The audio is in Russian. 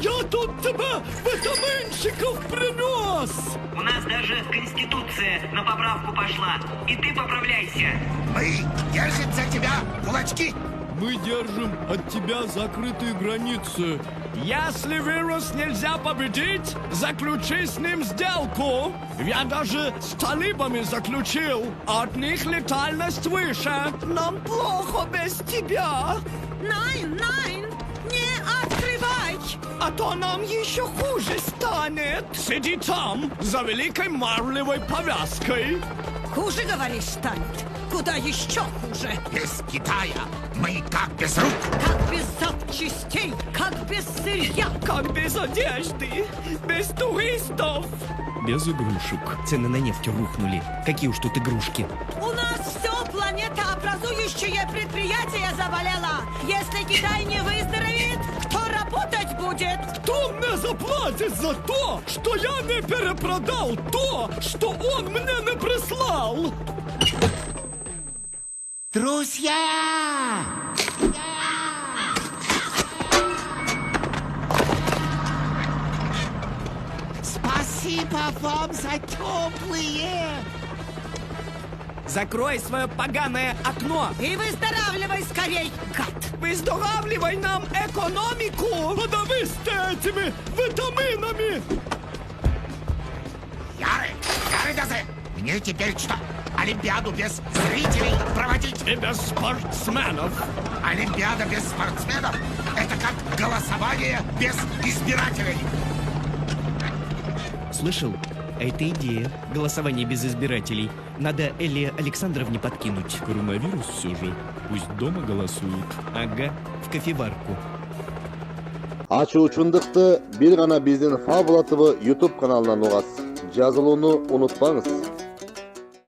Я тут тебе витаминчиков принес! У нас даже Конституция на поправку пошла. И ты поправляйся. Мы держим за тебя кулачки. Мы держим от тебя закрытые границы. Если вирус нельзя победить, заключи с ним сделку. Я даже с талибами заключил. От них летальность выше. Нам плохо без тебя. Найн, не открывай! А то нам еще хуже станет. Сиди там, за великой марлевой повязкой. Хуже, говоришь, станет? Куда еще хуже? Без Китая мы как без рук. Как без запчастей, как без сырья. Как без одежды, без туристов. Без игрушек. Цены на нефть рухнули. Какие уж тут игрушки. У нас все планетообразующее предприятие заболело. Если Китай не выздоровеет, кто работать будет? Кто мне заплатит за то, что я не перепродал то, что он мне не прислал? Друзья! Спасибо вам за теплые. Закрой свое поганое окно. И выздоравливай скорей, гад. Выздоравливай нам экономику. Подавись ты этими витаминами. Яры Дазе, мне теперь что? Олимпиаду без зрителей проводить? И без спортсменов. Олимпиада без спортсменов? Это как голосование без избирателей. Слышал? А это идея. Голосование без избирателей. Надо Элле Александровне подкинуть. Коронавирус все же. Пусть дома голосуют. Ага, в кофеварку. Ачуучундукты бир гана биздин Фабула ТВ YouTube каналынан угасыз. Жазылууну унутпаңыз.